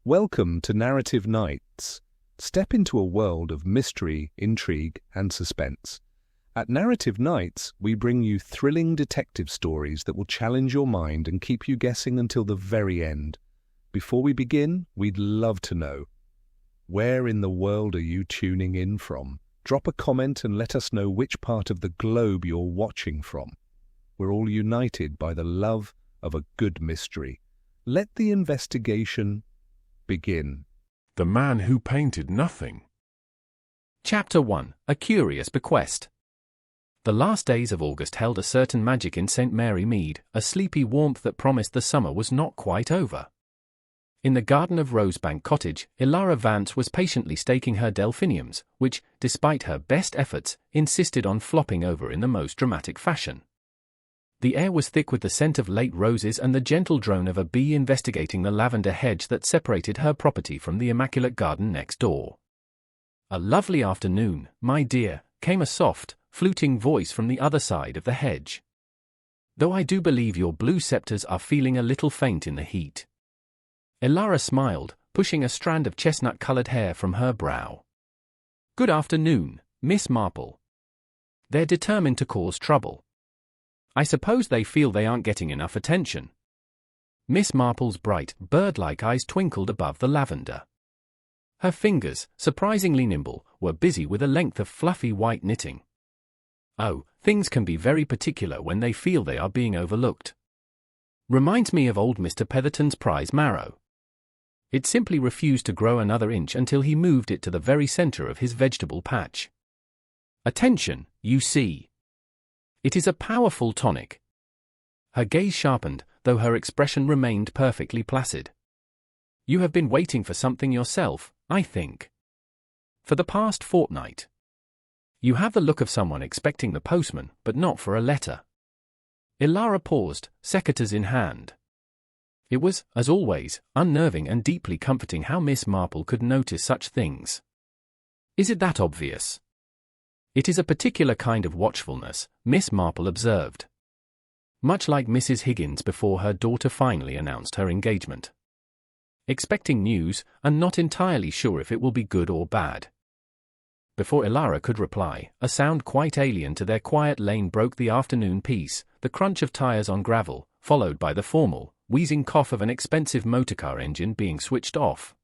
Welcome to Narrative Nights. Step into a world of mystery, intrigue, and suspense. At Narrative Nights, we bring you thrilling detective stories that will challenge your mind and keep you guessing until the very end. Before we begin, we'd love to know, where in the world are you tuning in from? Drop a comment and let us know which part of the globe you're watching from. We're all united by the love of a good mystery. Let the investigation begin. The Man Who Painted Nothing. Chapter 1. A Curious Bequest. The last days of August held a certain magic in St. Mary Mead, a sleepy warmth that promised the summer was not quite over. In the garden of Rosebank Cottage, Elara Vance was patiently staking her delphiniums, which, despite her best efforts, insisted on flopping over in the most dramatic fashion. The air was thick with the scent of late roses and the gentle drone of a bee investigating the lavender hedge that separated her property from the immaculate garden next door. "A lovely afternoon, my dear," came a soft, fluting voice from the other side of the hedge. "Though I do believe your blue sceptres are feeling a little faint in the heat." Elara smiled, pushing a strand of chestnut-coloured hair from her brow. "Good afternoon, Miss Marple. They're determined to cause trouble. I suppose they feel they aren't getting enough attention." Miss Marple's bright, bird-like eyes twinkled above the lavender. Her fingers, surprisingly nimble, were busy with a length of fluffy white knitting. "Oh, things can be very particular when they feel they are being overlooked. Reminds me of old Mr. Petherton's prize marrow. It simply refused to grow another inch until he moved it to the very center of his vegetable patch. Attention, you see. It is a powerful tonic." Her gaze sharpened, though her expression remained perfectly placid. "You have been waiting for something yourself, I think. For the past fortnight. You have the look of someone expecting the postman, but not for a letter." Elara paused, secateurs in hand. It was, as always, unnerving and deeply comforting how Miss Marple could notice such things. "Is it that obvious?" "It is a particular kind of watchfulness," Miss Marple observed. "Much like Mrs. Higgins before her daughter finally announced her engagement. Expecting news, and not entirely sure if it will be good or bad." Before Elara could reply, a sound quite alien to their quiet lane broke the afternoon peace, the crunch of tires on gravel, followed by the formal, wheezing cough of an expensive motorcar engine being switched off.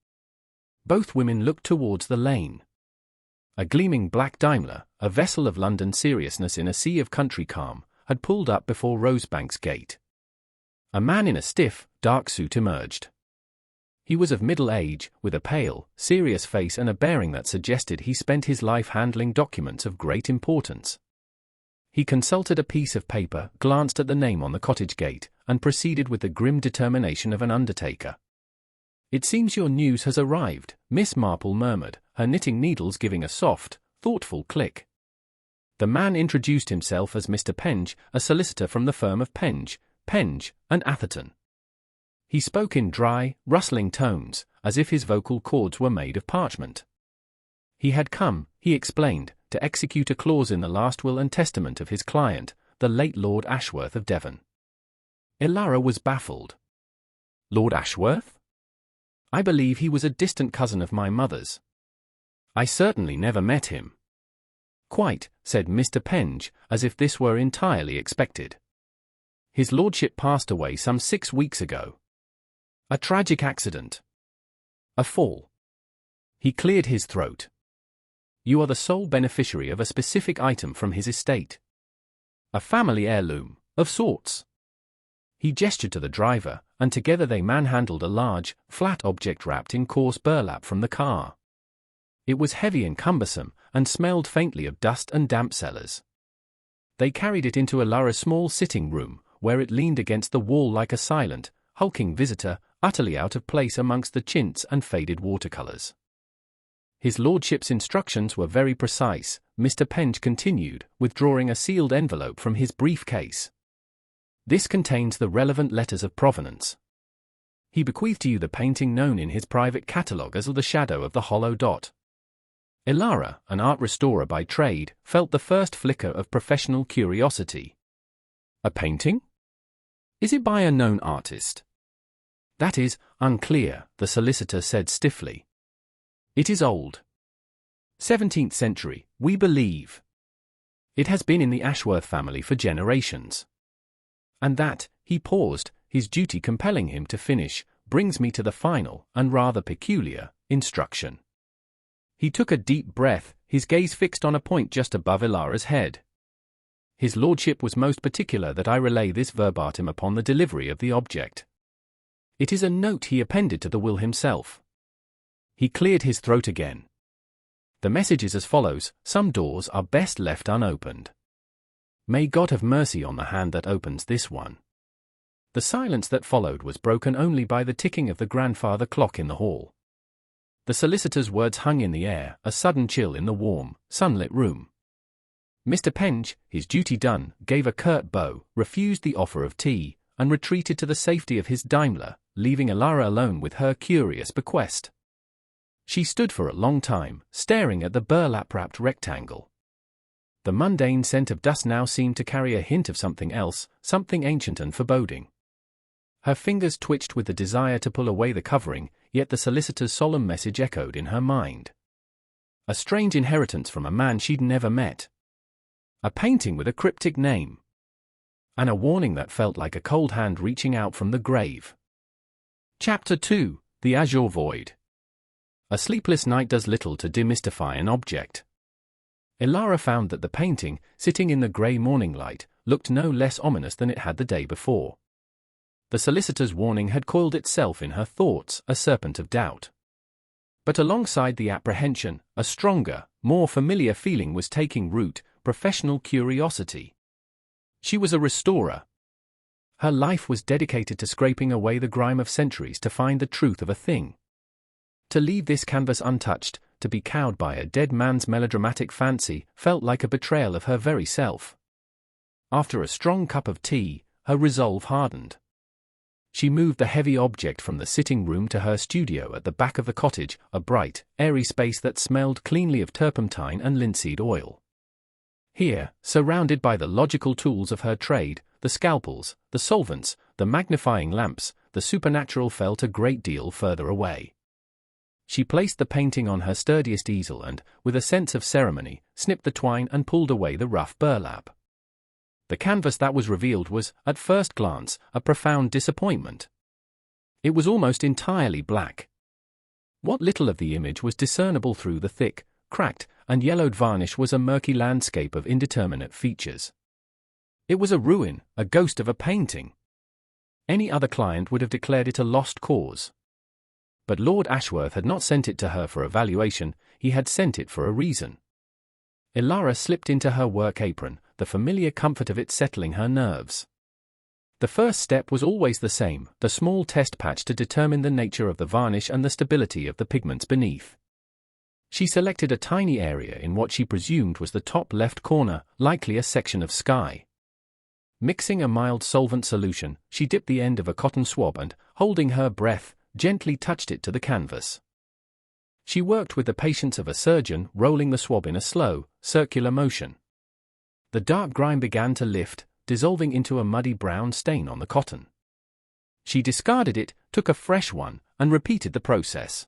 Both women looked towards the lane. A gleaming black Daimler, a vessel of London seriousness in a sea of country calm, had pulled up before Rosebank's gate. A man in a stiff, dark suit emerged. He was of middle age, with a pale, serious face and a bearing that suggested he spent his life handling documents of great importance. He consulted a piece of paper, glanced at the name on the cottage gate, and proceeded with the grim determination of an undertaker. "It seems your news has arrived," Miss Marple murmured, her knitting needles giving a soft, thoughtful click. The man introduced himself as Mr. Penge, a solicitor from the firm of Penge, and Atherton. He spoke in dry, rustling tones, as if his vocal cords were made of parchment. He had come, he explained, to execute a clause in the last will and testament of his client, the late Lord Ashworth of Devon. Elara was baffled. "Lord Ashworth? I believe he was a distant cousin of my mother's. I certainly never met him." "Quite," said Mr. Penge, as if this were entirely expected. "His lordship passed away some 6 weeks ago. A tragic accident. A fall." He cleared his throat. "You are the sole beneficiary of a specific item from his estate. A family heirloom, of sorts." He gestured to the driver, and together they manhandled a large, flat object wrapped in coarse burlap from the car. It was heavy and cumbersome, and smelled faintly of dust and damp cellars. They carried it into Elara's small sitting room, where it leaned against the wall like a silent, hulking visitor, utterly out of place amongst the chintz and faded watercolours. "His lordship's instructions were very precise," Mr. Penge continued, withdrawing a sealed envelope from his briefcase. "This contains the relevant letters of provenance. He bequeathed to you the painting known in his private catalogue as The Shadow of the Hollow Dot." Elara, an art restorer by trade, felt the first flicker of professional curiosity. "A painting? Is it by a known artist?" That is unclear, the solicitor said stiffly. It is old. 17th century, we believe. It has been in the Ashworth family for generations. And that, he paused, his duty compelling him to finish, brings me to the final, and rather peculiar, instruction. He took a deep breath, his gaze fixed on a point just above Elara's head. His lordship was most particular that I relay this verbatim upon the delivery of the object. It is a note he appended to the will himself. He cleared his throat again. The message is as follows: some doors are best left unopened. May God have mercy on the hand that opens this one. The silence that followed was broken only by the ticking of the grandfather clock in the hall. The solicitor's words hung in the air, a sudden chill in the warm, sunlit room. Mr. Penge, his duty done, gave a curt bow, refused the offer of tea, and retreated to the safety of his Daimler, leaving Elara alone with her curious bequest. She stood for a long time, staring at the burlap-wrapped rectangle. The mundane scent of dust now seemed to carry a hint of something else, something ancient and foreboding. Her fingers twitched with the desire to pull away the covering, yet the solicitor's solemn message echoed in her mind. A strange inheritance from a man she'd never met. A painting with a cryptic name. And a warning that felt like a cold hand reaching out from the grave. Chapter 2: The Azure Void. A sleepless night does little to demystify an object. Elara found that the painting, sitting in the grey morning light, looked no less ominous than it had the day before. The solicitor's warning had coiled itself in her thoughts, a serpent of doubt. But alongside the apprehension, a stronger, more familiar feeling was taking root: professional curiosity. She was a restorer. Her life was dedicated to scraping away the grime of centuries to find the truth of a thing. To leave this canvas untouched, to be cowed by a dead man's melodramatic fancy, felt like a betrayal of her very self. After a strong cup of tea, her resolve hardened. She moved the heavy object from the sitting room to her studio at the back of the cottage, a bright, airy space that smelled cleanly of turpentine and linseed oil. Here, surrounded by the logical tools of her trade, the scalpels, the solvents, the magnifying lamps, the supernatural felt a great deal further away. She placed the painting on her sturdiest easel and, with a sense of ceremony, snipped the twine and pulled away the rough burlap. The canvas that was revealed was, at first glance, a profound disappointment. It was almost entirely black. What little of the image was discernible through the thick, cracked, and yellowed varnish was a murky landscape of indeterminate features. It was a ruin, a ghost of a painting. Any other client would have declared it a lost cause. But Lord Ashworth had not sent it to her for evaluation, he had sent it for a reason. Elara slipped into her work apron, the familiar comfort of it settling her nerves. The first step was always the same, the small test patch to determine the nature of the varnish and the stability of the pigments beneath. She selected a tiny area in what she presumed was the top left corner, likely a section of sky. Mixing a mild solvent solution, she dipped the end of a cotton swab and, holding her breath, gently touched it to the canvas. She worked with the patience of a surgeon, rolling the swab in a slow, circular motion. The dark grime began to lift, dissolving into a muddy brown stain on the cotton. She discarded it, took a fresh one, and repeated the process.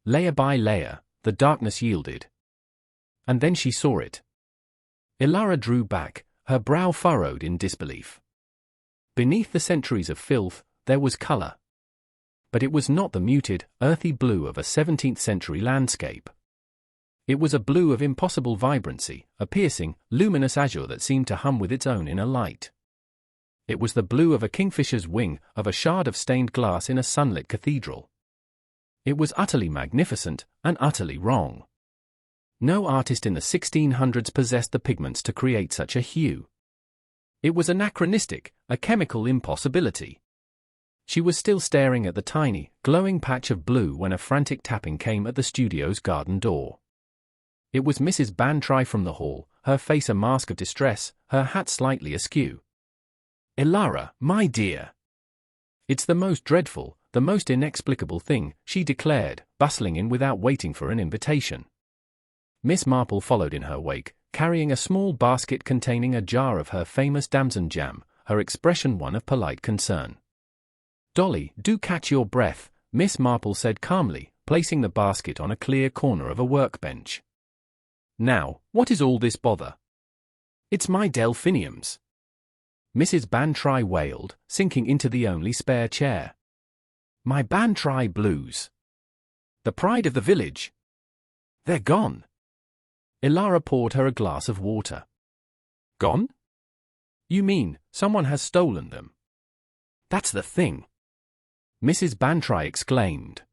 Layer by layer, the darkness yielded. And then she saw it. Elara drew back, her brow furrowed in disbelief. Beneath the centuries of filth, there was color. But it was not the muted, earthy blue of a 17th-century landscape. It was a blue of impossible vibrancy, a piercing, luminous azure that seemed to hum with its own inner light. It was the blue of a kingfisher's wing, of a shard of stained glass in a sunlit cathedral. It was utterly magnificent, and utterly wrong. No artist in the 1600s possessed the pigments to create such a hue. It was anachronistic, a chemical impossibility. She was still staring at the tiny, glowing patch of blue when a frantic tapping came at the studio's garden door. It was Mrs. Bantry from the hall, her face a mask of distress, her hat slightly askew. "Elara, my dear! It's the most dreadful, the most inexplicable thing," she declared, bustling in without waiting for an invitation. Miss Marple followed in her wake, carrying a small basket containing a jar of her famous damson jam, her expression one of polite concern. "Dolly, do catch your breath," Miss Marple said calmly, placing the basket on a clear corner of a workbench. "Now, what is all this bother?" "It's my delphiniums," Mrs. Bantry wailed, sinking into the only spare chair. "My Bantry blues. The pride of the village. They're gone." Elara poured her a glass of water. "Gone? You mean, someone has stolen them?" "That's the thing," Mrs. Bantry exclaimed.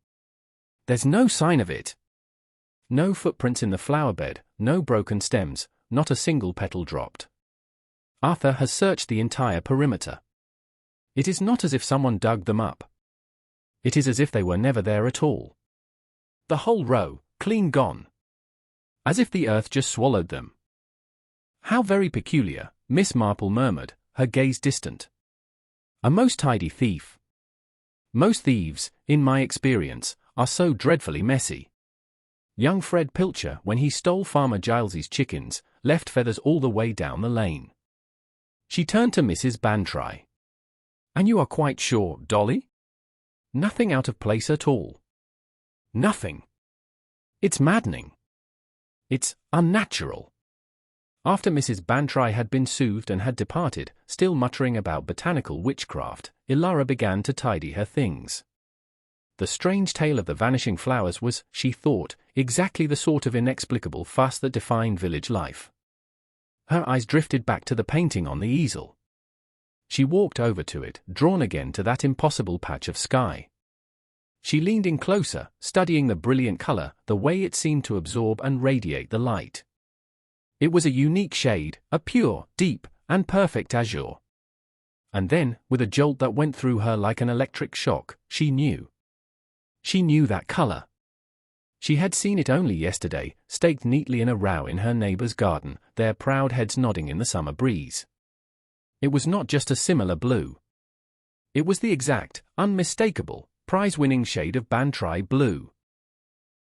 "There's no sign of it. No footprints in the flower bed, no broken stems, not a single petal dropped. Arthur has searched the entire perimeter. It is not as if someone dug them up. It is as if they were never there at all. The whole row, clean gone. As if the earth just swallowed them." "How very peculiar," Miss Marple murmured, her gaze distant. "A most tidy thief. Most thieves, in my experience, are so dreadfully messy. Young Fred Pilcher, when he stole Farmer Giles's chickens, left feathers all the way down the lane." She turned to Mrs. Bantry. "And you are quite sure, Dolly? Nothing out of place at all?" "Nothing. It's maddening. It's unnatural." After Mrs. Bantry had been soothed and had departed, still muttering about botanical witchcraft, Elara began to tidy her things. The strange tale of the vanishing flowers was, she thought, exactly the sort of inexplicable fuss that defined village life. Her eyes drifted back to the painting on the easel. She walked over to it, drawn again to that impossible patch of sky. She leaned in closer, studying the brilliant color, the way it seemed to absorb and radiate the light. It was a unique shade, a pure, deep, and perfect azure. And then, with a jolt that went through her like an electric shock, she knew. She knew that color. She had seen it only yesterday, staked neatly in a row in her neighbor's garden, their proud heads nodding in the summer breeze. It was not just a similar blue. It was the exact, unmistakable, prize-winning shade of Bantry blue.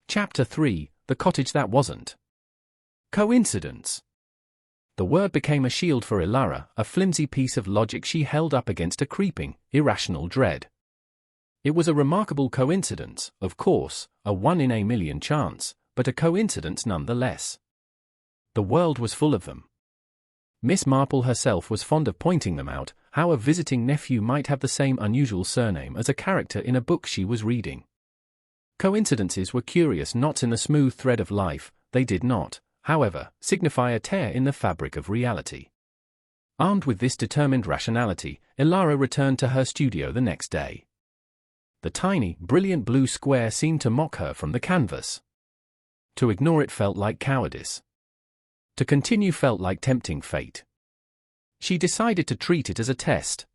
Chapter 3, The Cottage That Wasn't. Coincidence. The word became a shield for Elara, a flimsy piece of logic she held up against a creeping, irrational dread. It was a remarkable coincidence, of course, a 1 in a million chance, but a coincidence nonetheless. The world was full of them. Miss Marple herself was fond of pointing them out, how a visiting nephew might have the same unusual surname as a character in a book she was reading. Coincidences were curious knots in the smooth thread of life, they did not, however, signify a tear in the fabric of reality. Armed with this determined rationality, Elara returned to her studio the next day. The tiny, brilliant blue square seemed to mock her from the canvas. To ignore it felt like cowardice. To continue felt like tempting fate. She decided to treat it as a test.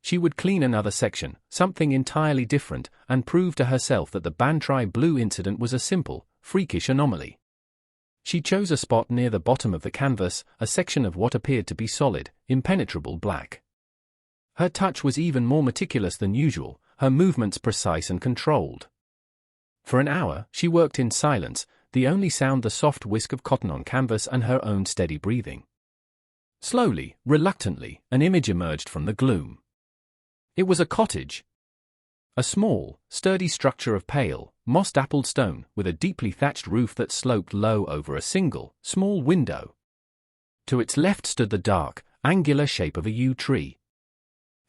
She would clean another section, something entirely different, and prove to herself that the Bantry blue incident was a simple, freakish anomaly. She chose a spot near the bottom of the canvas, a section of what appeared to be solid, impenetrable black. Her touch was even more meticulous than usual, her movements precise and controlled. For an hour, she worked in silence, the only sound the soft whisk of cotton on canvas and her own steady breathing. Slowly, reluctantly, an image emerged from the gloom. It was a cottage. A small, sturdy structure of pale, moss-dappled stone, with a deeply thatched roof that sloped low over a single, small window. To its left stood the dark, angular shape of a yew tree.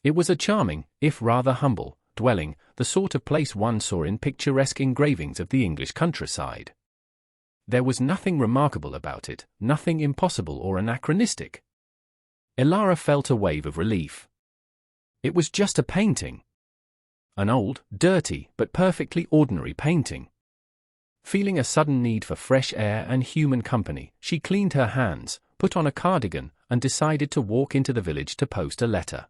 It was a charming, if rather humble, dwelling, the sort of place one saw in picturesque engravings of the English countryside. There was nothing remarkable about it, nothing impossible or anachronistic. Elara felt a wave of relief. It was just a painting. An old, dirty, but perfectly ordinary painting. Feeling a sudden need for fresh air and human company, she cleaned her hands, put on a cardigan, and decided to walk into the village to post a letter.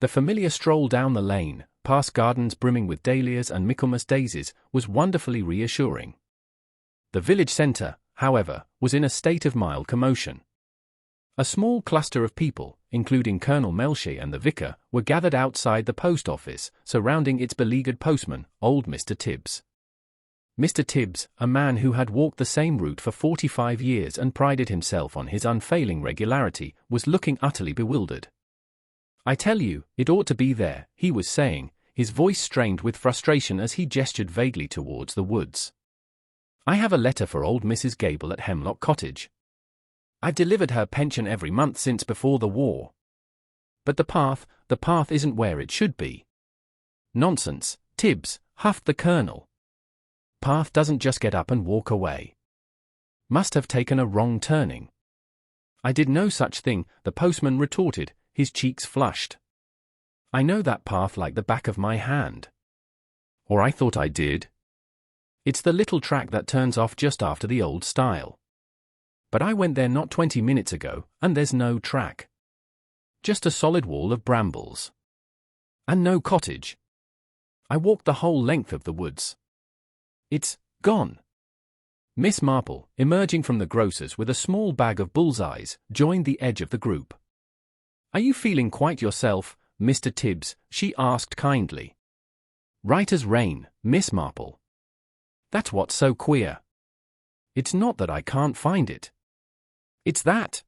The familiar stroll down the lane, past gardens brimming with dahlias and Michaelmas daisies, was wonderfully reassuring. The village centre, however, was in a state of mild commotion. A small cluster of people, including Colonel Melcher and the vicar, were gathered outside the post office, surrounding its beleaguered postman, old Mr. Tibbs. Mr. Tibbs, a man who had walked the same route for 45 years and prided himself on his unfailing regularity, was looking utterly bewildered. I tell you, it ought to be there, he was saying, his voice strained with frustration as he gestured vaguely towards the woods. I have a letter for old Mrs. Gable at Hemlock Cottage. I've delivered her pension every month since before the war. But the path isn't where it should be. Nonsense, Tibbs, huffed the Colonel. Path doesn't just get up and walk away. Must have taken a wrong turning. I did no such thing, the postman retorted, his cheeks flushed. I know that path like the back of my hand. Or I thought I did. It's the little track that turns off just after the old stile. But I went there not 20 minutes ago, and there's no track. Just a solid wall of brambles. And no cottage. I walked the whole length of the woods. It's gone. Miss Marple, emerging from the grocer's with a small bag of bullseyes, joined the edge of the group. Are you feeling quite yourself, Mr. Tibbs? She asked kindly. Right as rain, Miss Marple. That's what's so queer. It's not that I can't find it. It's that.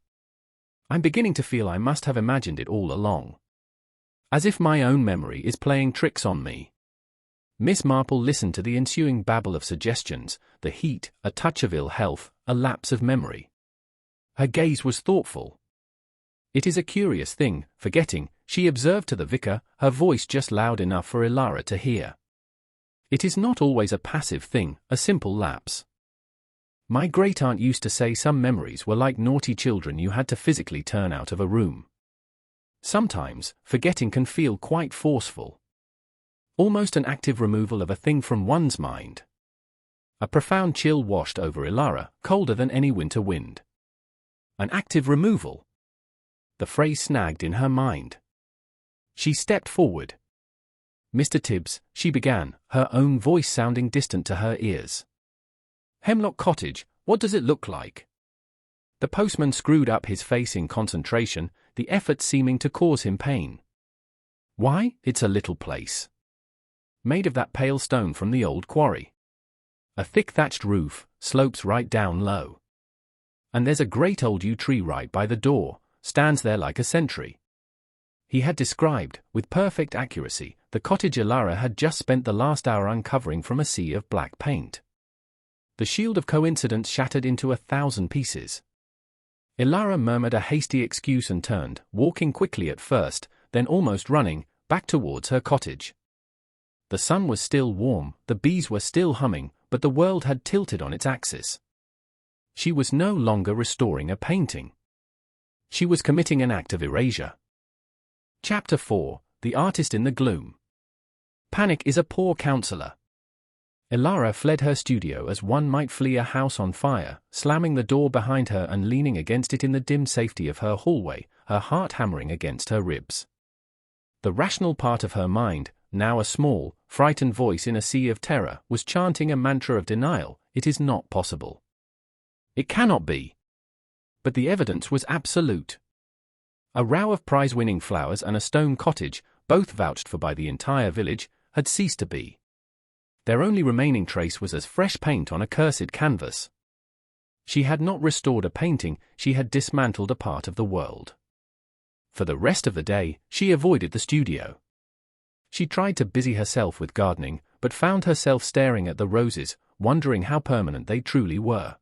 I'm beginning to feel I must have imagined it all along. As if my own memory is playing tricks on me. Miss Marple listened to the ensuing babble of suggestions, the heat, a touch of ill health, a lapse of memory. Her gaze was thoughtful. It is a curious thing, forgetting, she observed to the vicar, her voice just loud enough for Elara to hear. It is not always a passive thing, a simple lapse. My great-aunt used to say some memories were like naughty children you had to physically turn out of a room. Sometimes, forgetting can feel quite forceful. Almost an active removal of a thing from one's mind. A profound chill washed over Elara, colder than any winter wind. An active removal. The phrase snagged in her mind. She stepped forward. Mr. Tibbs, she began, her own voice sounding distant to her ears. Hemlock Cottage, what does it look like? The postman screwed up his face in concentration, the effort seeming to cause him pain. Why, it's a little place. Made of that pale stone from the old quarry. A thick thatched roof, slopes right down low. And there's a great old yew tree right by the door, stands there like a sentry. He had described, with perfect accuracy, the cottage Elara had just spent the last hour uncovering from a sea of black paint. The shield of coincidence shattered into 1,000 pieces. Elara murmured a hasty excuse and turned, walking quickly at first, then almost running, back towards her cottage. The sun was still warm, the bees were still humming, but the world had tilted on its axis. She was no longer restoring a painting. She was committing an act of erasure. Chapter 4, The Artist in the Gloom. Panic is a poor counselor. Elara fled her studio as one might flee a house on fire, slamming the door behind her and leaning against it in the dim safety of her hallway, her heart hammering against her ribs. The rational part of her mind, now a small, frightened voice in a sea of terror, was chanting a mantra of denial. It is not possible. It cannot be. But the evidence was absolute. A row of prize-winning flowers and a stone cottage, both vouched for by the entire village, had ceased to be. Their only remaining trace was as fresh paint on a cursed canvas. She had not restored a painting, she had dismantled a part of the world. For the rest of the day, she avoided the studio. She tried to busy herself with gardening, but found herself staring at the roses, wondering how permanent they truly were.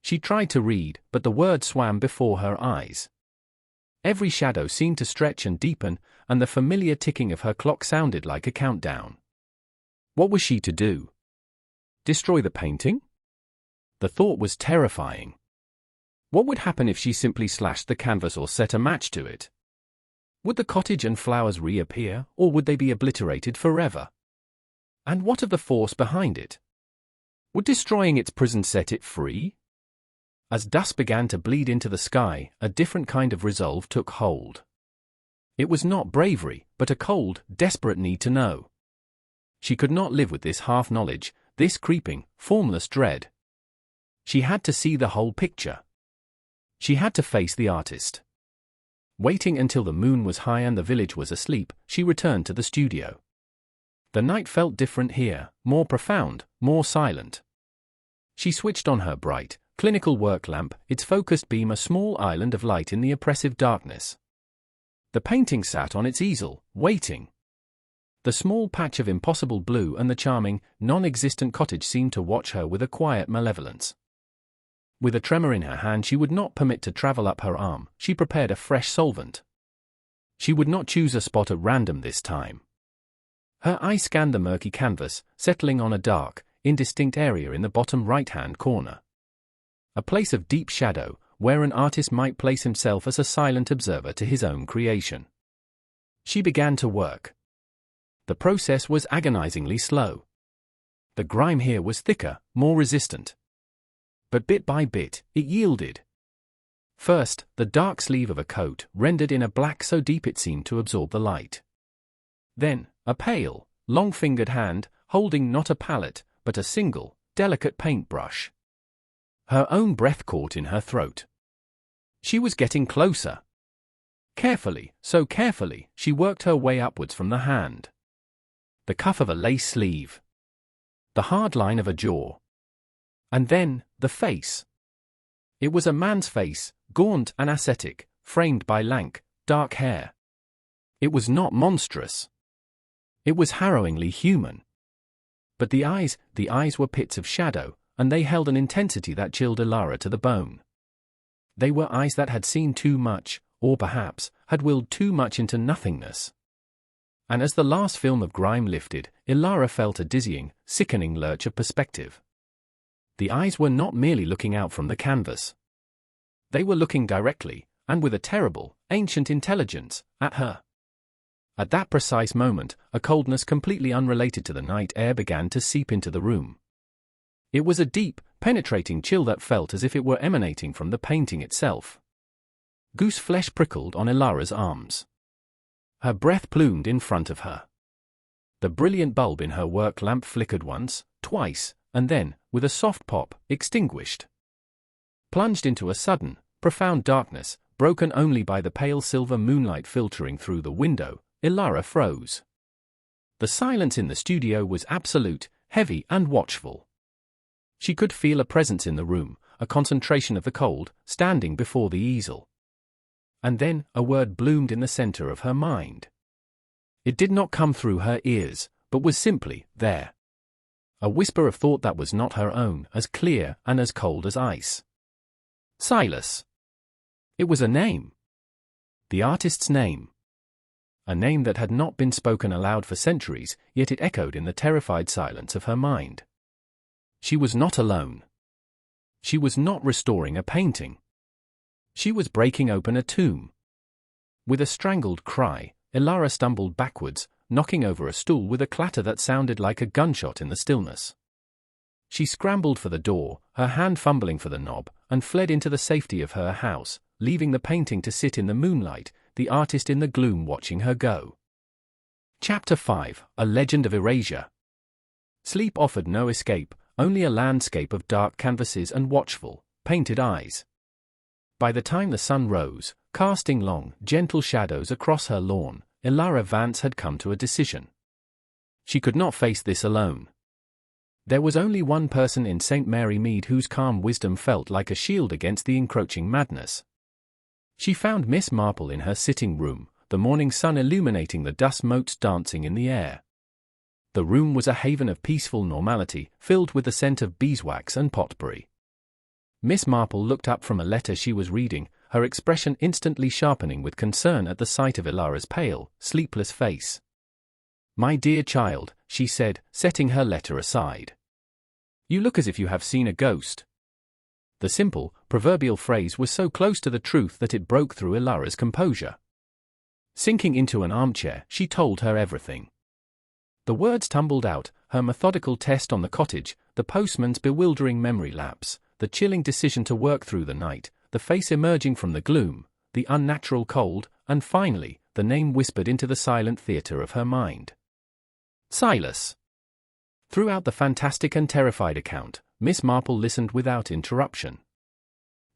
She tried to read, but the words swam before her eyes. Every shadow seemed to stretch and deepen, and the familiar ticking of her clock sounded like a countdown. What was she to do? Destroy the painting? The thought was terrifying. What would happen if she simply slashed the canvas or set a match to it? Would the cottage and flowers reappear, or would they be obliterated forever? And what of the force behind it? Would destroying its prison set it free? As dusk began to bleed into the sky, a different kind of resolve took hold. It was not bravery, but a cold, desperate need to know. She could not live with this half-knowledge, this creeping, formless dread. She had to see the whole picture. She had to face the artist. Waiting until the moon was high and the village was asleep, she returned to the studio. The night felt different here, more profound, more silent. She switched on her bright, clinical work lamp, its focused beam a small island of light in the oppressive darkness. The painting sat on its easel, waiting. The small patch of impossible blue and the charming, non-existent cottage seemed to watch her with a quiet malevolence. With a tremor in her hand she would not permit to travel up her arm, she prepared a fresh solvent. She would not choose a spot at random this time. Her eye scanned the murky canvas, settling on a dark, indistinct area in the bottom right-hand corner. A place of deep shadow, where an artist might place himself as a silent observer to his own creation. She began to work. The process was agonizingly slow. The grime here was thicker, more resistant. But bit by bit, it yielded. First, the dark sleeve of a coat, rendered in a black so deep it seemed to absorb the light. Then, a pale, long-fingered hand, holding not a palette, but a single, delicate paintbrush. Her own breath caught in her throat. She was getting closer. Carefully, so carefully, she worked her way upwards from the hand. The cuff of a lace sleeve. The hard line of a jaw. And then, the face. It was a man's face, gaunt and ascetic, framed by lank, dark hair. It was not monstrous. It was harrowingly human. But the eyes were pits of shadow, and they held an intensity that chilled Elara to the bone. They were eyes that had seen too much, or perhaps, had willed too much into nothingness. And as the last film of grime lifted, Elara felt a dizzying, sickening lurch of perspective. The eyes were not merely looking out from the canvas. They were looking directly, and with a terrible, ancient intelligence, at her. At that precise moment, a coldness completely unrelated to the night air began to seep into the room. It was a deep, penetrating chill that felt as if it were emanating from the painting itself. Goose flesh prickled on Elara's arms. Her breath plumed in front of her. The brilliant bulb in her work lamp flickered once, twice, and then, with a soft pop, extinguished. Plunged into a sudden, profound darkness, broken only by the pale silver moonlight filtering through the window, Elara froze. The silence in the studio was absolute, heavy and watchful. She could feel a presence in the room, a concentration of the cold, standing before the easel. And then, a word bloomed in the center of her mind. It did not come through her ears, but was simply there. A whisper of thought that was not her own, as clear and as cold as ice. Silas. It was a name. The artist's name. A name that had not been spoken aloud for centuries, yet it echoed in the terrified silence of her mind. She was not alone. She was not restoring a painting. She was breaking open a tomb. With a strangled cry, Elara stumbled backwards, knocking over a stool with a clatter that sounded like a gunshot in the stillness. She scrambled for the door, her hand fumbling for the knob, and fled into the safety of her house, leaving the painting to sit in the moonlight, the artist in the gloom watching her go. Chapter 5: A Legend of Erasure. Sleep offered no escape, only a landscape of dark canvases and watchful, painted eyes. By the time the sun rose, casting long, gentle shadows across her lawn, Elara Vance had come to a decision. She could not face this alone. There was only one person in St. Mary Mead whose calm wisdom felt like a shield against the encroaching madness. She found Miss Marple in her sitting room, the morning sun illuminating the dust motes dancing in the air. The room was a haven of peaceful normality, filled with the scent of beeswax and potpourri. Miss Marple looked up from a letter she was reading, her expression instantly sharpening with concern at the sight of Elara's pale, sleepless face. "My dear child," she said, setting her letter aside. "You look as if you have seen a ghost." The simple, proverbial phrase was so close to the truth that it broke through Elara's composure. Sinking into an armchair, she told her everything. The words tumbled out, her methodical test on the cottage, the postman's bewildering memory lapse, the chilling decision to work through the night, the face emerging from the gloom, the unnatural cold, and finally, the name whispered into the silent theatre of her mind. Silas. Throughout the fantastic and terrified account, Miss Marple listened without interruption.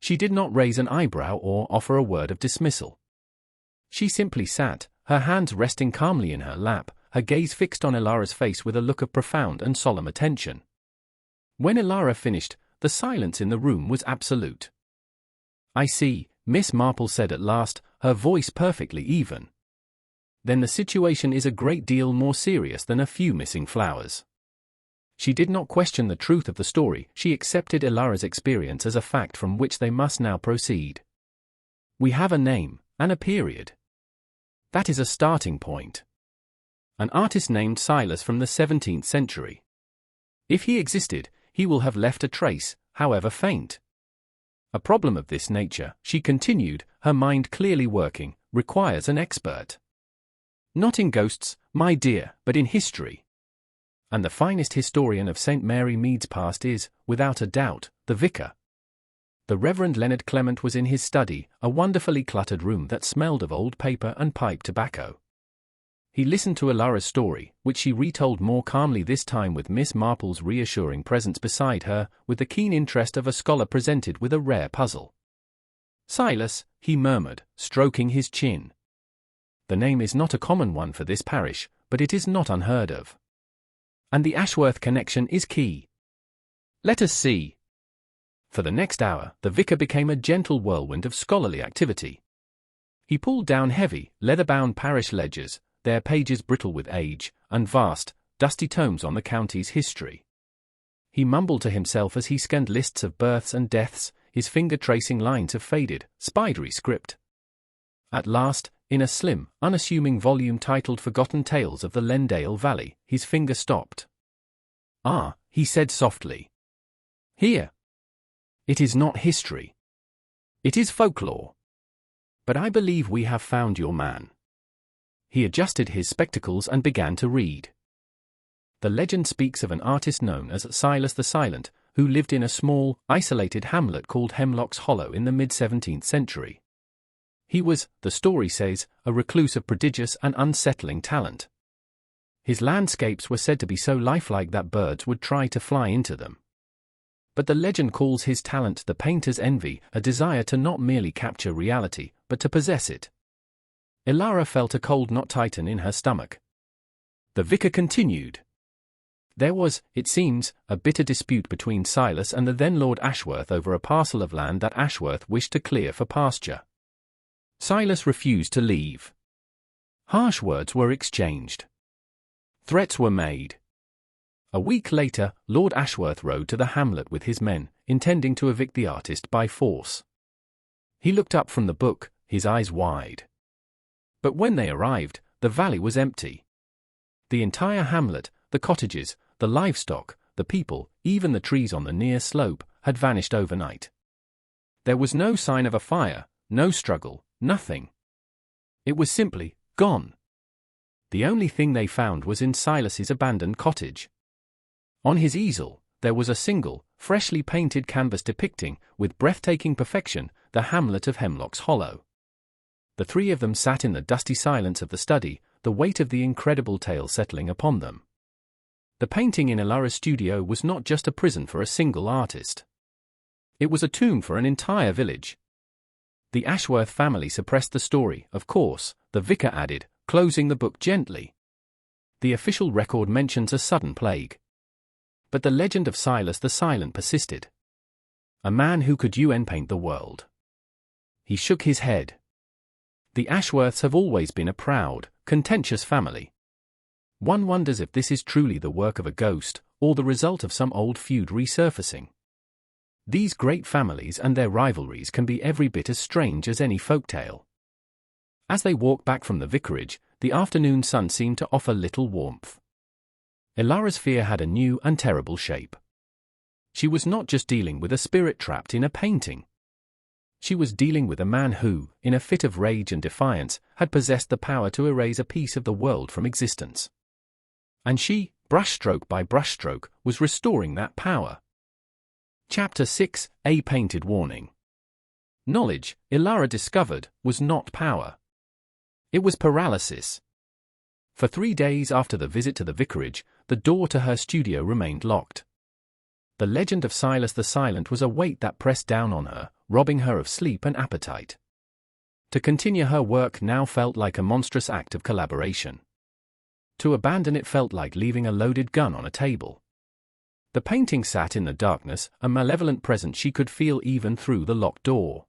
She did not raise an eyebrow or offer a word of dismissal. She simply sat, her hands resting calmly in her lap, her gaze fixed on Elara's face with a look of profound and solemn attention. When Elara finished, the silence in the room was absolute. "I see," Miss Marple said at last, her voice perfectly even. Then the situation is a great deal more serious than a few missing flowers. She did not question the truth of the story, she accepted Elara's experience as a fact from which they must now proceed. We have a name, and a period. That is a starting point. An artist named Silas from the 17th century. If he existed, he will have left a trace, however faint. A problem of this nature, she continued, her mind clearly working, requires an expert. Not in ghosts, my dear, but in history. And the finest historian of St. Mary Mead's past is, without a doubt, the vicar. The Reverend Leonard Clement was in his study, a wonderfully cluttered room that smelled of old paper and pipe tobacco. He listened to Elara's story, which she retold more calmly this time with Miss Marple's reassuring presence beside her, with the keen interest of a scholar presented with a rare puzzle. Silas, he murmured, stroking his chin. The name is not a common one for this parish, but it is not unheard of. And the Ashworth connection is key. Let us see. For the next hour, the vicar became a gentle whirlwind of scholarly activity. He pulled down heavy, leather-bound parish ledgers, their pages brittle with age, and vast, dusty tomes on the county's history. He mumbled to himself as he scanned lists of births and deaths, his finger tracing lines of faded, spidery script. At last, in a slim, unassuming volume titled Forgotten Tales of the Lendale Valley, his finger stopped. Ah, he said softly. Here. It is not history. It is folklore. But I believe we have found your man. He adjusted his spectacles and began to read. The legend speaks of an artist known as Silas the Silent, who lived in a small, isolated hamlet called Hemlock's Hollow in the mid-17th century. He was, the story says, a recluse of prodigious and unsettling talent. His landscapes were said to be so lifelike that birds would try to fly into them. But the legend calls his talent the painter's envy, a desire to not merely capture reality, but to possess it. Elara felt a cold knot tighten in her stomach. The vicar continued. There was, it seems, a bitter dispute between Silas and the then Lord Ashworth over a parcel of land that Ashworth wished to clear for pasture. Silas refused to leave. Harsh words were exchanged. Threats were made. A week later, Lord Ashworth rode to the hamlet with his men, intending to evict the artist by force. He looked up from the book, his eyes wide. But when they arrived, the valley was empty. The entire hamlet, the cottages, the livestock, the people, even the trees on the near slope, had vanished overnight. There was no sign of a fire, no struggle, nothing. It was simply gone. The only thing they found was in Silas's abandoned cottage. On his easel, there was a single, freshly painted canvas depicting, with breathtaking perfection, the hamlet of Hemlock's Hollow. The three of them sat in the dusty silence of the study, the weight of the incredible tale settling upon them. The painting in Elara's studio was not just a prison for a single artist. It was a tomb for an entire village. The Ashworth family suppressed the story, of course, the vicar added, closing the book gently. The official record mentions a sudden plague. But the legend of Silas the Silent persisted. A man who could paint the world. He shook his head. The Ashworths have always been a proud, contentious family. One wonders if this is truly the work of a ghost, or the result of some old feud resurfacing. These great families and their rivalries can be every bit as strange as any folktale. As they walked back from the vicarage, the afternoon sun seemed to offer little warmth. Elara's fear had a new and terrible shape. She was not just dealing with a spirit trapped in a painting. She was dealing with a man who, in a fit of rage and defiance, had possessed the power to erase a piece of the world from existence. And she, brushstroke by brushstroke, was restoring that power. Chapter 6, A Painted Warning. Knowledge, Elara discovered, was not power. It was paralysis. For 3 days after the visit to the vicarage, the door to her studio remained locked. The legend of Silas the Silent was a weight that pressed down on her, robbing her of sleep and appetite. To continue her work now felt like a monstrous act of collaboration. To abandon it felt like leaving a loaded gun on a table. The painting sat in the darkness, a malevolent presence she could feel even through the locked door.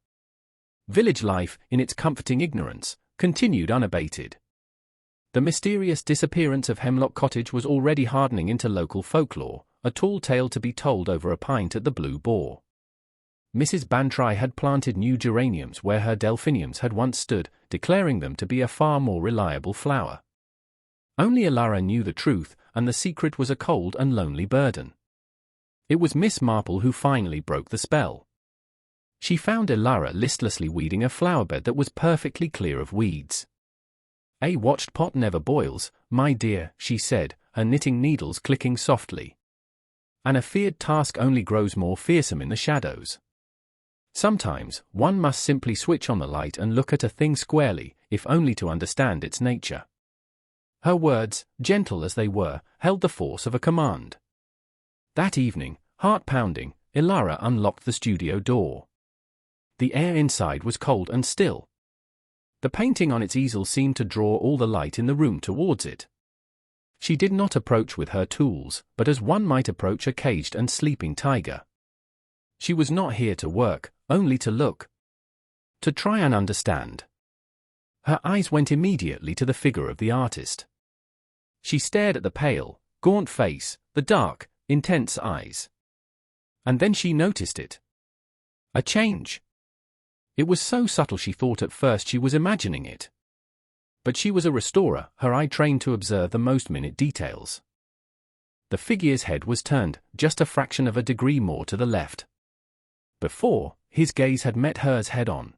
Village life, in its comforting ignorance, continued unabated. The mysterious disappearance of Hemlock Cottage was already hardening into local folklore, a tall tale to be told over a pint at the Blue Boar. Mrs. Bantry had planted new geraniums where her delphiniums had once stood, declaring them to be a far more reliable flower. Only Elara knew the truth, and the secret was a cold and lonely burden. It was Miss Marple who finally broke the spell. She found Elara listlessly weeding a flower bed that was perfectly clear of weeds. "A watched pot never boils, my dear," she said, her knitting needles clicking softly. "And a feared task only grows more fearsome in the shadows. Sometimes, one must simply switch on the light and look at a thing squarely, if only to understand its nature." Her words, gentle as they were, held the force of a command. That evening, heart-pounding, Elara unlocked the studio door. The air inside was cold and still. The painting on its easel seemed to draw all the light in the room towards it. She did not approach with her tools, but as one might approach a caged and sleeping tiger. She was not here to work, only to look. To try and understand. Her eyes went immediately to the figure of the artist. She stared at the pale, gaunt face, the dark, intense eyes. And then she noticed it. A change. It was so subtle she thought at first she was imagining it. But she was a restorer, her eye trained to observe the most minute details. The figure's head was turned, just a fraction of a degree more to the left. Before, his gaze had met hers head-on.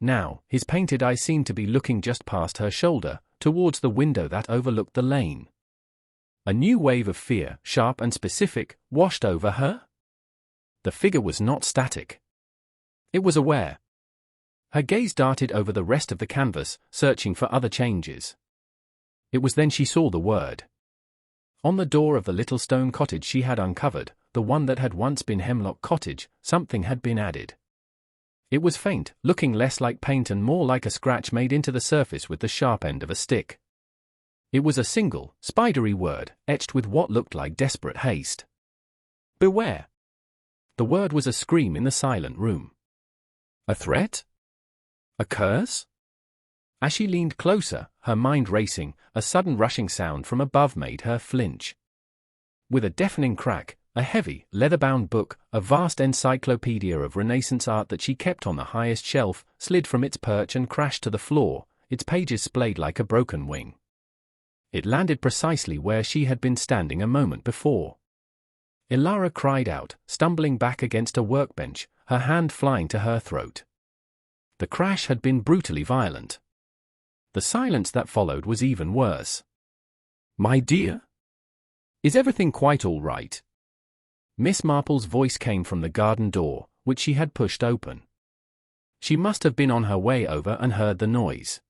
Now, his painted eye seemed to be looking just past her shoulder, towards the window that overlooked the lane. A new wave of fear, sharp and specific, washed over her. The figure was not static. It was aware. Her gaze darted over the rest of the canvas, searching for other changes. It was then she saw the word. On the door of the little stone cottage she had uncovered, the one that had once been Hemlock Cottage, something had been added. It was faint, looking less like paint and more like a scratch made into the surface with the sharp end of a stick. It was a single, spidery word, etched with what looked like desperate haste. Beware. The word was a scream in the silent room. A threat? A curse? As she leaned closer, her mind racing, a sudden rushing sound from above made her flinch. With a deafening crack, a heavy, leather-bound book, a vast encyclopedia of Renaissance art that she kept on the highest shelf, slid from its perch and crashed to the floor, its pages splayed like a broken wing. It landed precisely where she had been standing a moment before. Elara cried out, stumbling back against a workbench, her hand flying to her throat. The crash had been brutally violent. The silence that followed was even worse. "My dear? Is everything quite all right?" Miss Marple's voice came from the garden door, which she had pushed open. She must have been on her way over and heard the noise.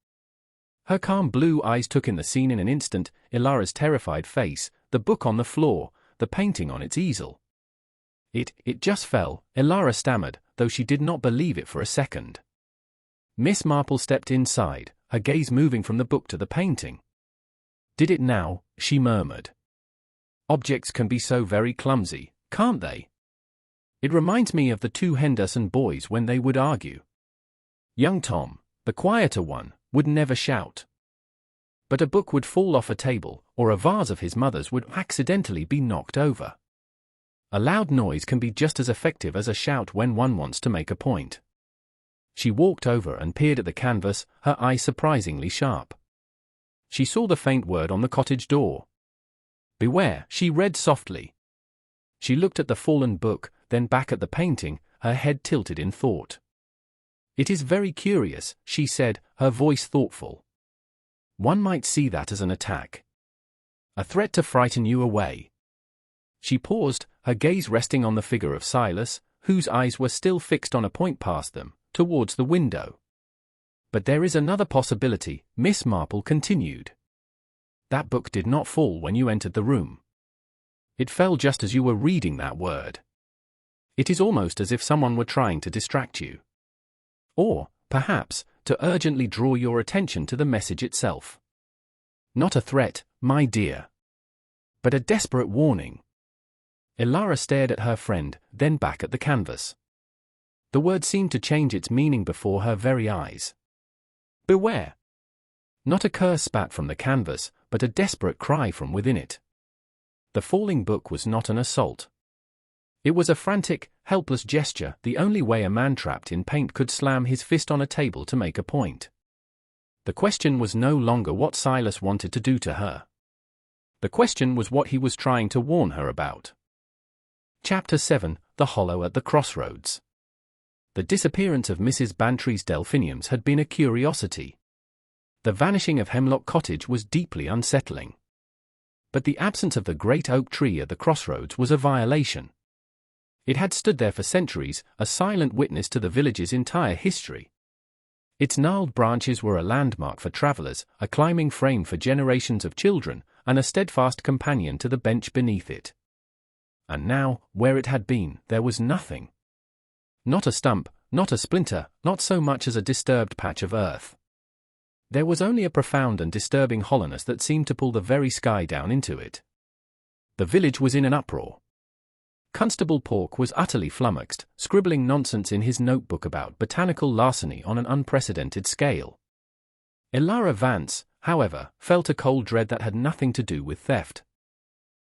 Her calm blue eyes took in the scene in an instant, Elara's terrified face, the book on the floor, the painting on its easel. It just fell, Elara stammered, though she did not believe it for a second. Miss Marple stepped inside, her gaze moving from the book to the painting. "Did it now?" she murmured. "Objects can be so very clumsy, can't they? It reminds me of the two Henderson boys when they would argue. Young Tom, the quieter one, would never shout. But a book would fall off a table, or a vase of his mother's would accidentally be knocked over. A loud noise can be just as effective as a shout when one wants to make a point." She walked over and peered at the canvas, her eye surprisingly sharp. She saw the faint word on the cottage door. "Beware," she read softly. She looked at the fallen book, then back at the painting, her head tilted in thought. "It is very curious," she said, her voice thoughtful. "One might see that as an attack. A threat to frighten you away." She paused, her gaze resting on the figure of Silas, whose eyes were still fixed on a point past them, towards the window. "But there is another possibility," Miss Marple continued. "That book did not fall when you entered the room. It fell just as you were reading that word. It is almost as if someone were trying to distract you. Or, perhaps, to urgently draw your attention to the message itself. Not a threat, my dear, but a desperate warning." Elara stared at her friend, then back at the canvas. The word seemed to change its meaning before her very eyes. Beware! Not a curse spat from the canvas, but a desperate cry from within it. The falling book was not an assault. It was a frantic, helpless gesture, the only way a man trapped in paint could slam his fist on a table to make a point. The question was no longer what Silas wanted to do to her. The question was what he was trying to warn her about. Chapter 7: The Hollow at the Crossroads. The disappearance of Mrs. Bantry's delphiniums had been a curiosity. The vanishing of Hemlock Cottage was deeply unsettling. But the absence of the great oak tree at the crossroads was a violation. It had stood there for centuries, a silent witness to the village's entire history. Its gnarled branches were a landmark for travelers, a climbing frame for generations of children, and a steadfast companion to the bench beneath it. And now, where it had been, there was nothing. Not a stump, not a splinter, not so much as a disturbed patch of earth. There was only a profound and disturbing hollowness that seemed to pull the very sky down into it. The village was in an uproar. Constable Pork was utterly flummoxed, scribbling nonsense in his notebook about botanical larceny on an unprecedented scale. Elara Vance, however, felt a cold dread that had nothing to do with theft.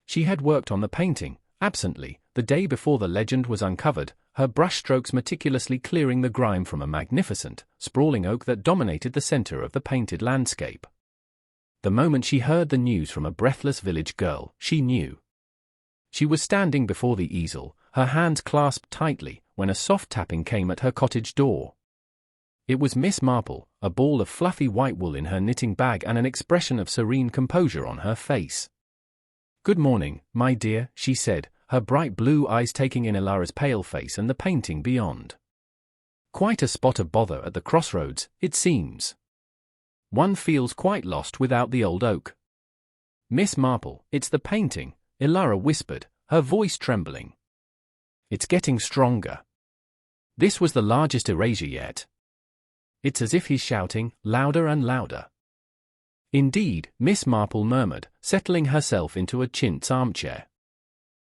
She had worked on the painting, absently, the day before the legend was uncovered, her brushstrokes meticulously clearing the grime from a magnificent, sprawling oak that dominated the center of the painted landscape. The moment she heard the news from a breathless village girl, she knew. She was standing before the easel, her hands clasped tightly, when a soft tapping came at her cottage door. It was Miss Marple, a ball of fluffy white wool in her knitting bag and an expression of serene composure on her face. "Good morning, my dear," she said, her bright blue eyes taking in Elara's pale face and the painting beyond. "Quite a spot of bother at the crossroads, it seems. One feels quite lost without the old oak." "Miss Marple, it's the painting," Elara whispered, her voice trembling. "It's getting stronger." This was the largest erasure yet. "It's as if he's shouting, louder and louder." "Indeed," Miss Marple murmured, settling herself into a chintz armchair.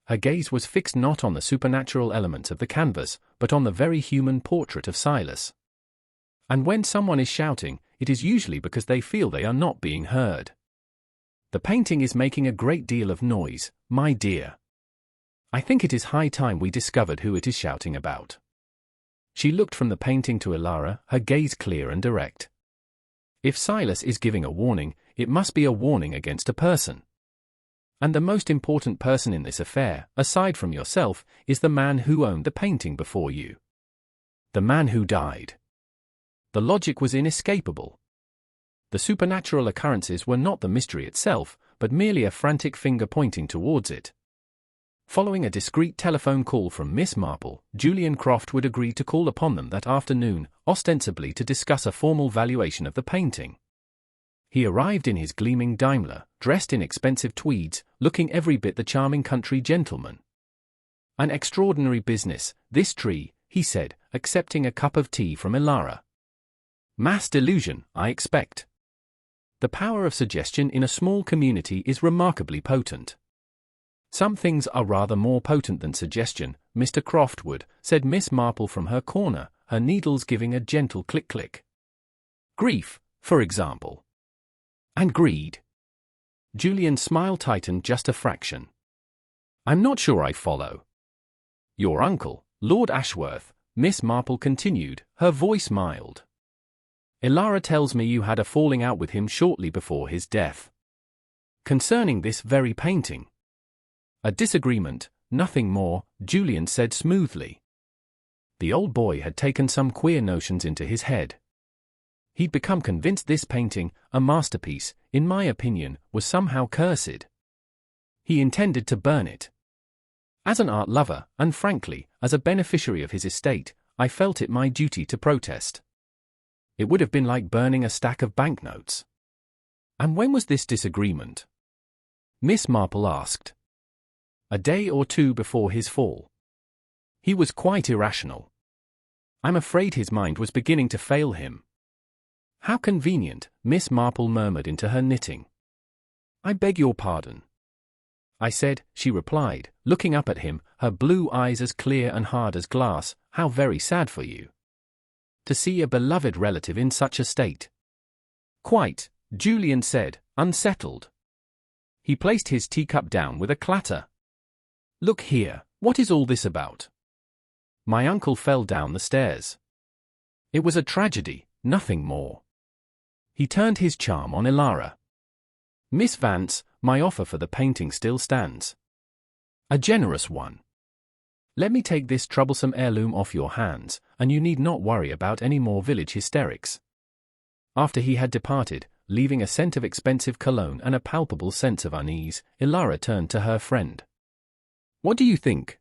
Her gaze was fixed not on the supernatural elements of the canvas, but on the very human portrait of Silas. And when someone is shouting, it is usually because they feel they are not being heard. "The painting is making a great deal of noise, my dear. I think it is high time we discovered who it is shouting about." She looked from the painting to Elara, her gaze clear and direct. "If Silas is giving a warning, it must be a warning against a person. And the most important person in this affair, aside from yourself, is the man who owned the painting before you. The man who died." The logic was inescapable. The supernatural occurrences were not the mystery itself, but merely a frantic finger pointing towards it. Following a discreet telephone call from Miss Marple, Julian Croft would agree to call upon them that afternoon, ostensibly to discuss a formal valuation of the painting. He arrived in his gleaming Daimler, dressed in expensive tweeds, looking every bit the charming country gentleman. "An extraordinary business, this tree," he said, accepting a cup of tea from Elara. "Mass delusion, I expect." The power of suggestion in a small community is remarkably potent. "Some things are rather more potent than suggestion, Mr. Croft would," said Miss Marple from her corner, her needles giving a gentle click-click. "Grief, for example. And greed." Julian's smile tightened just a fraction. "I'm not sure I follow." "Your uncle, Lord Ashworth," Miss Marple continued, her voice mild. "Elara tells me you had a falling out with him shortly before his death. Concerning this very painting." "A disagreement, nothing more," Julian said smoothly. The old boy had taken some queer notions into his head. He'd become convinced this painting, a masterpiece, in my opinion, was somehow cursed. He intended to burn it. As an art lover, and frankly, as a beneficiary of his estate, I felt it my duty to protest. It would have been like burning a stack of banknotes. "And when was this disagreement?" Miss Marple asked. "A day or two before his fall. He was quite irrational. I'm afraid his mind was beginning to fail him." "How convenient," Miss Marple murmured into her knitting. "I beg your pardon." I said, she replied, looking up at him, her blue eyes as clear and hard as glass. How very sad for you. To see a beloved relative in such a state. Quite, Julian said, unsettled. He placed his teacup down with a clatter. Look here, what is all this about? My uncle fell down the stairs. It was a tragedy, nothing more. He turned his charm on Elara. Miss Vance, my offer for the painting still stands. A generous one. Let me take this troublesome heirloom off your hands, and you need not worry about any more village hysterics. After he had departed, leaving a scent of expensive cologne and a palpable sense of unease, Elara turned to her friend. What do you think?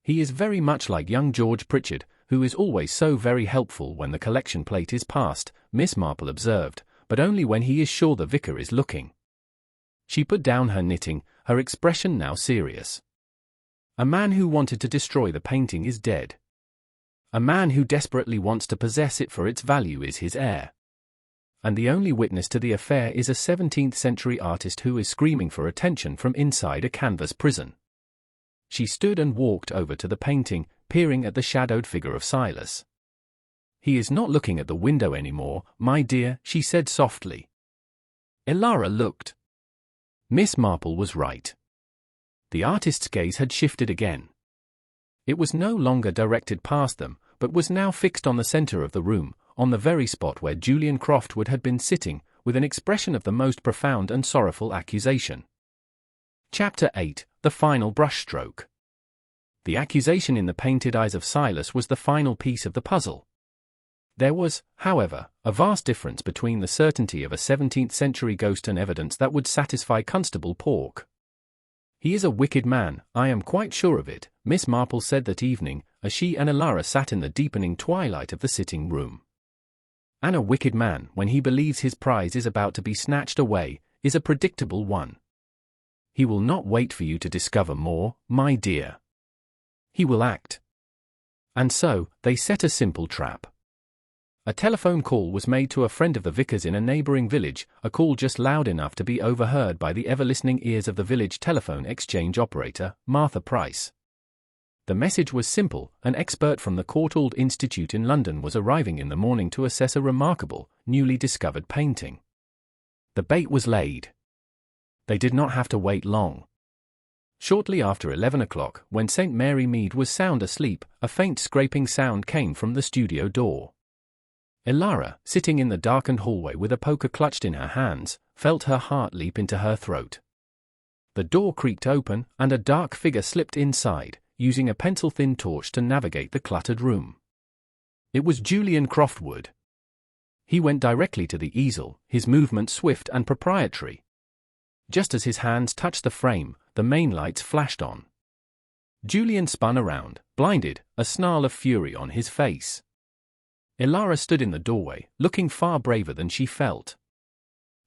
He is very much like young George Pritchard, who is always so very helpful when the collection plate is passed, Miss Marple observed, but only when he is sure the vicar is looking. She put down her knitting, her expression now serious. A man who wanted to destroy the painting is dead. A man who desperately wants to possess it for its value is his heir. And the only witness to the affair is a 17th-century artist who is screaming for attention from inside a canvas prison. She stood and walked over to the painting, peering at the shadowed figure of Silas. He is not looking at the window anymore, my dear, she said softly. Elara looked. Miss Marple was right. The artist's gaze had shifted again. It was no longer directed past them, but was now fixed on the center of the room, on the very spot where Julian Croftwood had been sitting, with an expression of the most profound and sorrowful accusation. Chapter 8, The Final Brushstroke. The accusation in the painted eyes of Silas was the final piece of the puzzle. There was, however, a vast difference between the certainty of a 17th-century ghost and evidence that would satisfy Constable Pork. He is a wicked man, I am quite sure of it, Miss Marple said that evening, as she and Elara sat in the deepening twilight of the sitting-room. And a wicked man, when he believes his prize is about to be snatched away, is a predictable one. He will not wait for you to discover more, my dear. He will act. And so, they set a simple trap. A telephone call was made to a friend of the vicar's in a neighboring village, a call just loud enough to be overheard by the ever-listening ears of the village telephone exchange operator, Martha Price. The message was simple: an expert from the Courtauld Institute in London was arriving in the morning to assess a remarkable, newly discovered painting. The bait was laid. They did not have to wait long. Shortly after 11 o'clock, when St. Mary Mead was sound asleep, a faint scraping sound came from the studio door. Elara, sitting in the darkened hallway with a poker clutched in her hands, felt her heart leap into her throat. The door creaked open, and a dark figure slipped inside, using a pencil-thin torch to navigate the cluttered room. It was Julian Croftwood. He went directly to the easel, his movement swift and proprietary. Just as his hands touched the frame, the main lights flashed on. Julian spun around, blinded, a snarl of fury on his face. Elara stood in the doorway, looking far braver than she felt.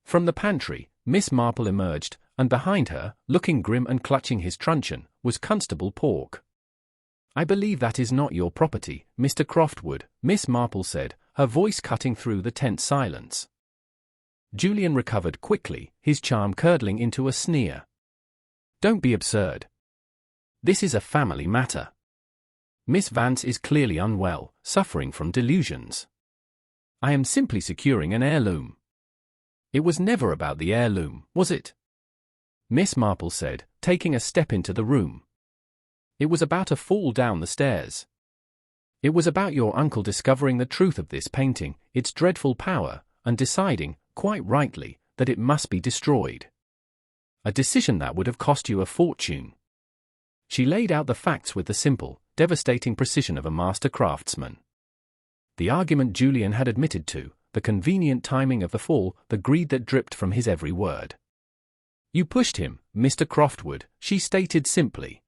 From the pantry, Miss Marple emerged, and behind her, looking grim and clutching his truncheon, was Constable Pork. I believe that is not your property, Mr. Croftwood, Miss Marple said, her voice cutting through the tense silence. Julian recovered quickly, his charm curdling into a sneer. Don't be absurd. This is a family matter. Miss Vance is clearly unwell, suffering from delusions. I am simply securing an heirloom. It was never about the heirloom, was it? Miss Marple said, taking a step into the room. It was about a fall down the stairs. It was about your uncle discovering the truth of this painting, its dreadful power, and deciding, quite rightly, that it must be destroyed. A decision that would have cost you a fortune. She laid out the facts with the simple, devastating precision of a master craftsman. The argument Julian had admitted to, the convenient timing of the fall, the greed that dripped from his every word. You pushed him, Mr. Croftwood, she stated simply.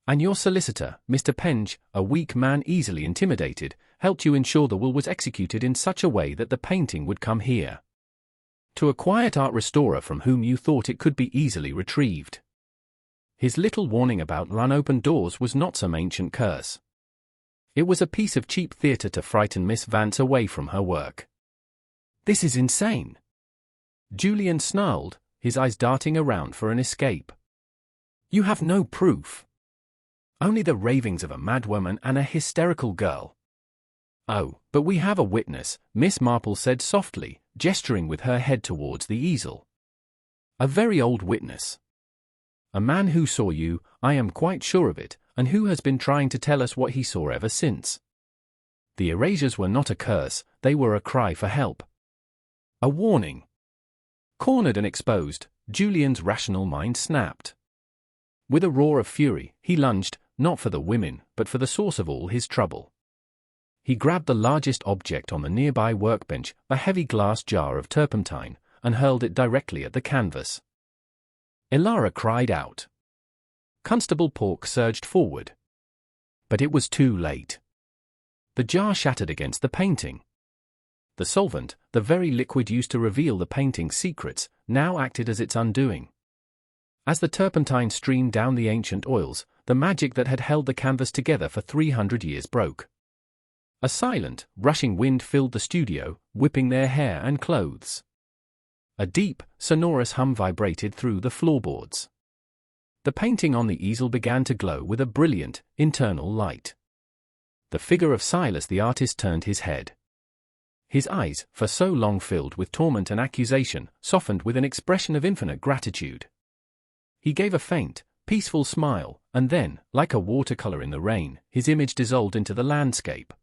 And your solicitor, Mr. Penge, a weak man easily intimidated, helped you ensure the will was executed in such a way that the painting would come here. To a quiet art restorer from whom you thought it could be easily retrieved. His little warning about unopened doors was not some ancient curse. It was a piece of cheap theatre to frighten Miss Vance away from her work. This is insane. Julian snarled, his eyes darting around for an escape. You have no proof. Only the ravings of a madwoman and a hysterical girl. Oh, but we have a witness, Miss Marple said softly, gesturing with her head towards the easel. A very old witness. A man who saw you, I am quite sure of it, and who has been trying to tell us what he saw ever since. The erasures were not a curse, they were a cry for help. A warning. Cornered and exposed, Julian's rational mind snapped. With a roar of fury, he lunged, not for the women, but for the source of all his trouble. He grabbed the largest object on the nearby workbench, a heavy glass jar of turpentine, and hurled it directly at the canvas. Elara cried out. Constable Pork surged forward. But it was too late. The jar shattered against the painting. The solvent, the very liquid used to reveal the painting's secrets, now acted as its undoing. As the turpentine streamed down the ancient oils, the magic that had held the canvas together for 300 years broke. A silent, rushing wind filled the studio, whipping their hair and clothes. A deep, sonorous hum vibrated through the floorboards. The painting on the easel began to glow with a brilliant, internal light. The figure of Silas the artist turned his head. His eyes, for so long filled with torment and accusation, softened with an expression of infinite gratitude. He gave a faint, peaceful smile, and then, like a watercolor in the rain, his image dissolved into the landscape.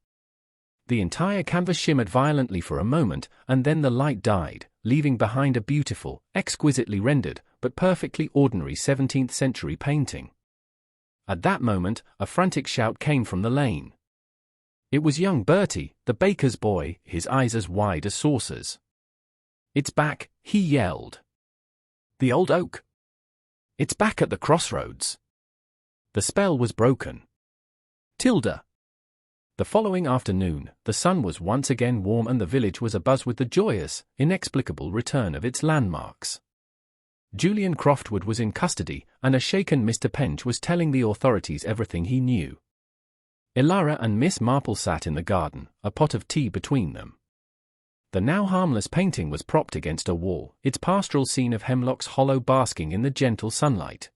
The entire canvas shimmered violently for a moment, and then the light died, leaving behind a beautiful, exquisitely rendered, but perfectly ordinary 17th-century painting. At that moment, a frantic shout came from the lane. It was young Bertie, the baker's boy, his eyes as wide as saucers. "It's back," he yelled. "The old oak. It's back at the crossroads." The spell was broken. Tilda. The following afternoon, the sun was once again warm and the village was abuzz with the joyous, inexplicable return of its landmarks. Julian Croftwood was in custody, and a shaken Mr. Penge was telling the authorities everything he knew. Elara and Miss Marple sat in the garden, a pot of tea between them. The now harmless painting was propped against a wall, its pastoral scene of Hemlock's Hollow basking in the gentle sunlight.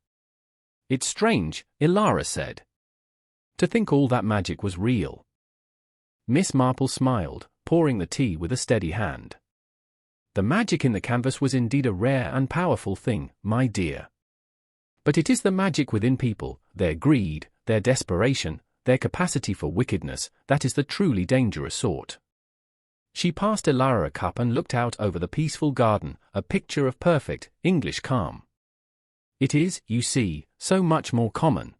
"It's strange," Elara said. "To think all that magic was real." Miss Marple smiled, pouring the tea with a steady hand. "The magic in the canvas was indeed a rare and powerful thing, my dear. But it is the magic within people, their greed, their desperation, their capacity for wickedness, that is the truly dangerous sort." She passed Elara a cup and looked out over the peaceful garden, a picture of perfect, English calm. "It is, you see, so much more common.